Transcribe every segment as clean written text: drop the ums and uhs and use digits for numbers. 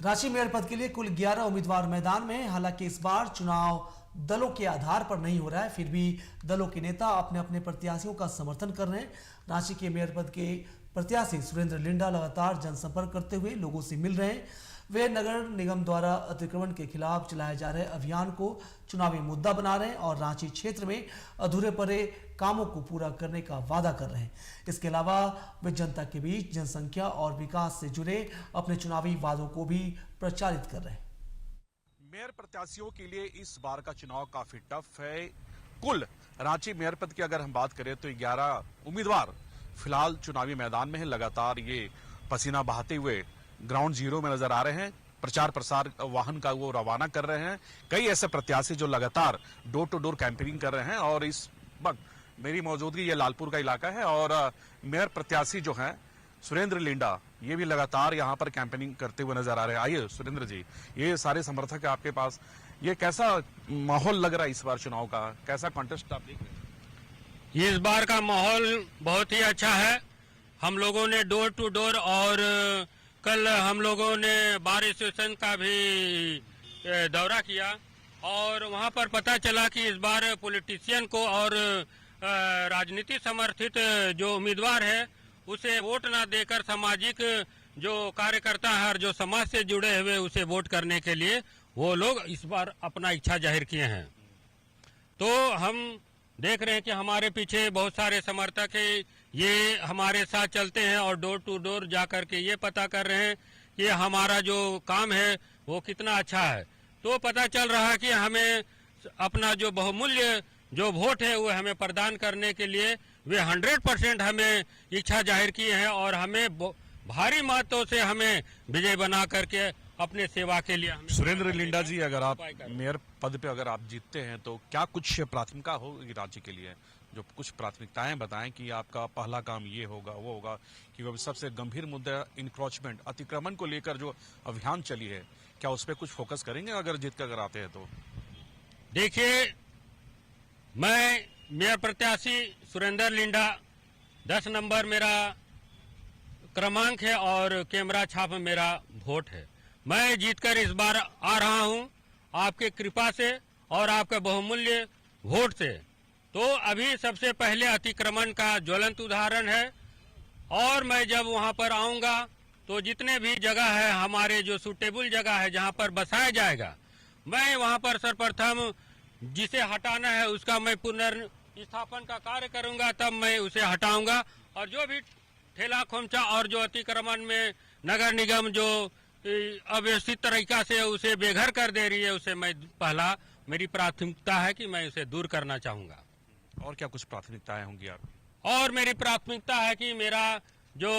Ranchi mayor पद के लिए कुल 11 उम्मीदवार मैदान में हैं। हालांकि इस बार चुनाव दलों के आधार पर नहीं हो रहा है, फिर भी दलों के नेता अपने अपने प्रत्याशियों का समर्थन कर रहे हैं। रांची के मेयर पद के प्रत्याशी सुरेंद्र लिंडा लगातार जनसंपर्क करते हुए लोगों से मिल रहे हैं। वे नगर निगम द्वारा अतिक्रमण के खिलाफ चलाए जा रहे अभियान को चुनावी मुद्दा बना रहे हैं और रांची क्षेत्र में अधूरे पड़े कामों को पूरा करने का वादा कर रहे हैं। इसके अलावा वे जनता के बीच जनसंख्या और विकास से जुड़े अपने चुनावी वादों को भी प्रचारित कर रहे हैं। मेयर प्रत्याशियों के लिए इस बार का चुनाव काफी टफ है। कुल रांची मेयर पद की अगर हम बात करें तो 11 उम्मीदवार फिलहाल चुनावी मैदान में हैं। लगातार ये पसीना बहाते हुए ग्राउंड जीरो में नजर आ रहे हैं। प्रचार प्रसार वाहन का वो रवाना कर रहे हैं। कई ऐसे प्रत्याशी जो लगातार डोर टू डोर कैंपेनिंग कर रहे हैं और इस वक्त मेरी मौजूदगी ये लालपुर का इलाका है और मेयर प्रत्याशी जो हैं सुरेंद्र लिंडा ये भी लगातार यहाँ पर कैंपेनिंग करते हुए नजर आ रहे हैं। आइए सुरेंद्र जी, ये सारे समर्थक है आपके पास, ये कैसा माहौल लग रहा है इस बार चुनाव का, कैसा कॉन्टेस्ट आप देख रहे हैं? इस बार का माहौल बहुत ही अच्छा है। हम लोगों ने डोर टू डोर और कल हम लोगों ने बार एसोसिएशन का भी दौरा किया और वहां पर पता चला कि इस बार पॉलिटिशियन को और राजनीति समर्थित जो उम्मीदवार है उसे वोट ना देकर सामाजिक जो कार्यकर्ता है और जो समाज से जुड़े हुए उसे वोट करने के लिए वो लोग इस बार अपना इच्छा जाहिर किए हैं। तो हम देख रहे हैं कि हमारे पीछे बहुत सारे समर्थक है, ये हमारे साथ चलते हैं और डोर टू डोर जाकर के ये पता कर रहे हैं कि हमारा जो काम है वो कितना अच्छा है। तो पता चल रहा है कि हमें अपना जो बहुमूल्य जो वोट है वो हमें प्रदान करने के लिए वे 100% हमें इच्छा जाहिर की है और हमें भारी मतों से हमें विजय बना करके अपने सेवा के लिए। सुरेंद्र लिंडा जी, अगर आप मेयर पद पे अगर आप जीतते हैं तो क्या कुछ प्राथमिकता होगी राज्य के लिए? जो कुछ प्राथमिकताएं बताएं कि आपका पहला काम ये होगा वो होगा, कि सबसे गंभीर मुद्दा इंक्रोचमेंट अतिक्रमण को लेकर जो अभियान चली है क्या उस पर कुछ फोकस करेंगे अगर जीत कर अगर आते हैं तो? देखिए, मैं मेयर प्रत्याशी सुरेंद्र लिंडा 10 नंबर मेरा क्रमांक है और कैमरा छाप मेरा वोट है। मैं जीतकर इस बार आ रहा हूं आपके कृपा से और आपके बहुमूल्य वोट से। तो अभी सबसे पहले अतिक्रमण का ज्वलंत उदाहरण है और मैं जब वहां पर आऊंगा तो जितने भी जगह है हमारे जो सूटेबल जगह है जहां पर बसाया जाएगा, मैं वहां पर सर्वप्रथम जिसे हटाना है उसका मैं पुनर्स्थापन का कार्य करूंगा, तब मैं उसे हटाऊंगा। और जो भी ठेला खोमचा और जो अतिक्रमण में नगर निगम जो अव्यवस्थित तरीका से उसे बेघर कर दे रही है उसे मैं पहला मेरी प्राथमिकता है कि मैं उसे दूर करना चाहूंगा। और क्या कुछ प्राथमिकताएं होंगी आप? और मेरी प्राथमिकता है कि मेरा जो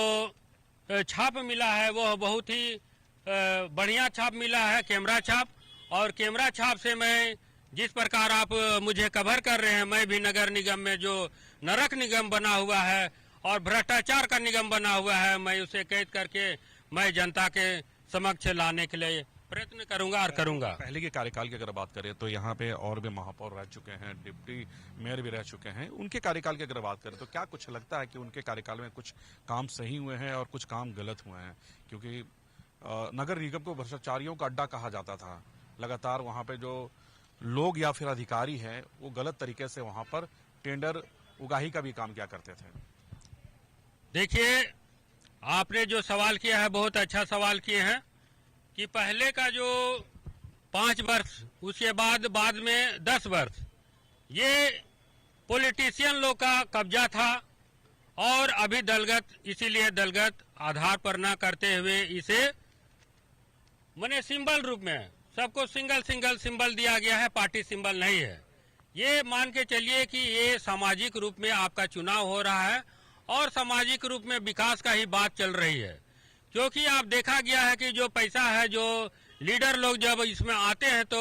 छाप मिला है वो बहुत ही बढ़िया छाप मिला है, कैमरा छाप। और कैमरा छाप से मैं जिस प्रकार आप मुझे कवर कर रहे हैं, मैं भी नगर निगम में जो नरक निगम बना हुआ है और भ्रष्टाचार का निगम बना हुआ है, मैं उसे कैद करके मैं जनता के समक्ष लाने के लिए प्रयत्न करूंगा और करूंगा। पहले के कार्यकाल की अगर बात करें तो यहाँ पे और भी महापौर रह चुके हैं, डिप्टी मेयर भी रह चुके हैं। उनके कार्यकाल की अगर बात करें तो क्या कुछ लगता है कि उनके कार्यकाल में कुछ काम सही हुए हैं और कुछ काम गलत हुए हैं? क्योंकि नगर निगम को भ्रष्टाचारियों का अड्डा कहा जाता था। लगातार वहाँ पे जो लोग या फिर अधिकारी हैं वो गलत तरीके से वहाँ पर टेंडर उगाही का भी काम किया करते थे। देखिए, आपने जो सवाल किया है बहुत अच्छा सवाल किए हैं कि पहले का जो 5 वर्ष उसके बाद में 10 वर्ष ये पॉलिटिशियन लोग का कब्जा था और अभी दलगत, इसीलिए दलगत आधार पर ना करते हुए इसे माने सिंबल रूप में सबको सिंगल सिंबल दिया गया है, पार्टी सिंबल नहीं है। ये मान के चलिए कि ये सामाजिक रूप में आपका चुनाव हो रहा है और सामाजिक रूप में विकास का ही बात चल रही है। क्योंकि आप देखा गया है कि जो पैसा है, जो लीडर लोग जब इसमें आते हैं तो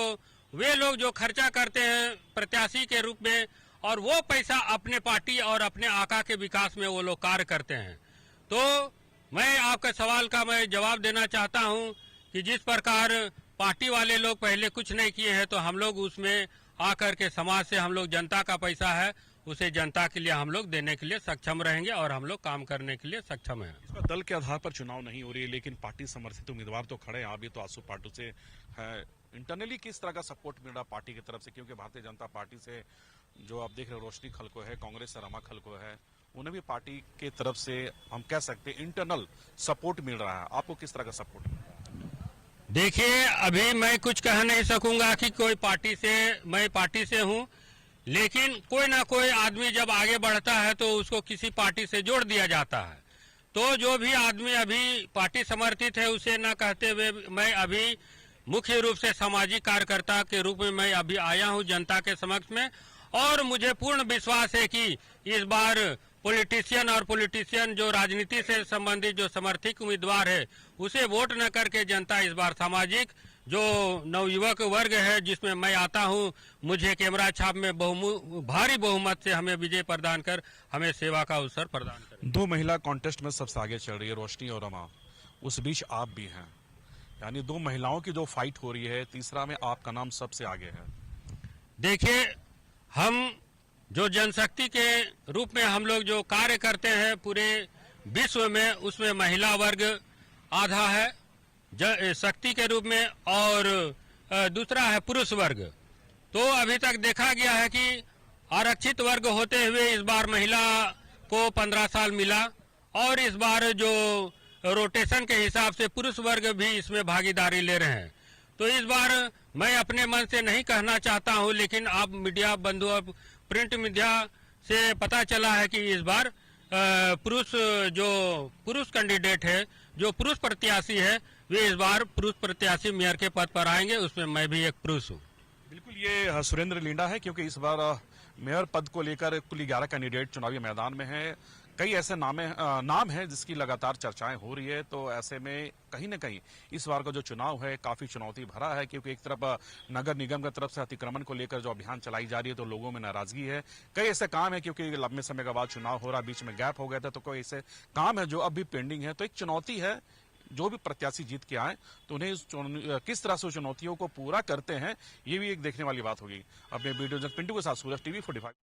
वे लोग जो खर्चा करते हैं प्रत्याशी के रूप में और वो पैसा अपने पार्टी और अपने आका के विकास में वो लोग कार्य करते हैं। तो मैं आपके सवाल का मैं जवाब देना चाहता हूं कि जिस प्रकार पार्टी वाले लोग पहले कुछ नहीं किए हैं तो हम लोग उसमें आकर के समाज से हम लोग जनता का पैसा है उसे जनता के लिए हम लोग देने के लिए सक्षम रहेंगे और हम लोग काम करने के लिए सक्षम हैं। इस बार दल के आधार पर चुनाव नहीं हो रही है, लेकिन पार्टी समर्थित उम्मीदवार तो खड़े हैं। आप भी तो आसू पार्टी से है, इंटरनली किस तरह का सपोर्ट मिल रहा पार्टी की तरफ से? क्योंकि भारतीय जनता पार्टी से जो आप देख रहे हो रोशनी खलको है, कांग्रेस से रमा खलको है, उन्हें भी पार्टी के तरफ से हम कह सकते हैं इंटरनल सपोर्ट मिल रहा है। आपको किस तरह का सपोर्ट? देखिए, अभी मैं कुछ कह नहीं सकूंगा कि कोई पार्टी से, मैं पार्टी से हूं, लेकिन कोई ना कोई आदमी जब आगे बढ़ता है तो उसको किसी पार्टी से जोड़ दिया जाता है। तो जो भी आदमी अभी पार्टी समर्थित है उसे ना कहते हुए मैं अभी मुख्य रूप से सामाजिक कार्यकर्ता के रूप में मैं अभी आया हूं जनता के समक्ष में, और मुझे पूर्ण विश्वास है कि इस बार पॉलिटिशियन जो राजनीति से संबंधित जो समर्थित उम्मीदवार है उसे वोट न करके जनता इस बार सामाजिक जो नवयुवक वर्ग है जिसमें मैं आता हूं, मुझे कैमरा छाप में भारी बहुमत से हमें विजय प्रदान कर हमें सेवा का अवसर प्रदान करें। दो महिला कॉन्टेस्ट में सबसे आगे चल रही है, रोशनी और रमा, उस बीच आप भी हैं, यानी दो महिलाओं की जो फाइट हो रही है, तीसरा में आपका नाम सबसे आगे है। देखिए, हम जो जनशक्ति के रूप में हम लोग जो कार्य करते हैं पूरे विश्व में, उसमें महिला वर्ग आधा है शक्ति के रूप में, और दूसरा है पुरुष वर्ग। तो अभी तक देखा गया है कि आरक्षित वर्ग होते हुए इस बार महिला को 15 साल मिला, और इस बार जो रोटेशन के हिसाब से पुरुष वर्ग भी इसमें भागीदारी ले रहे हैं। तो इस बार मैं अपने मन से नहीं कहना चाहता हूं, लेकिन आप मीडिया बंधु और प्रिंट मीडिया से पता चला है कि इस बार पुरुष कैंडिडेट है, जो पुरुष प्रत्याशी है, वे इस बार पुरुष प्रत्याशी मेयर के पद पर आएंगे, उसमें मैं भी एक पुरुष हूँ। बिल्कुल, ये सुरेंद्र लींडा है, क्योंकि इस बार मेयर पद को लेकर कुल 11 कैंडिडेट चुनावी मैदान में हैं। कई ऐसे नाम हैं जिसकी लगातार चर्चाएं हो रही है। तो ऐसे में कहीं न कहीं इस बार का जो चुनाव है काफी चुनौती भरा है, क्योंकि एक तरफ नगर निगम की तरफ से अतिक्रमण को लेकर जो अभियान चलाई जा रही है तो लोगों में नाराजगी है। कई ऐसे काम है, क्योंकि लंबे समय के बाद चुनाव हो रहा, बीच में गैप हो गया था, तो कोई ऐसे काम है जो अब भी पेंडिंग है। तो एक चुनौती है, जो भी प्रत्याशी जीत के आए तो उन्हें किस तरह से चुनौतियों को पूरा करते हैं, ये भी एक देखने वाली बात होगी। अपने वीडियो पिंटू के साथ सूरज, TV 45।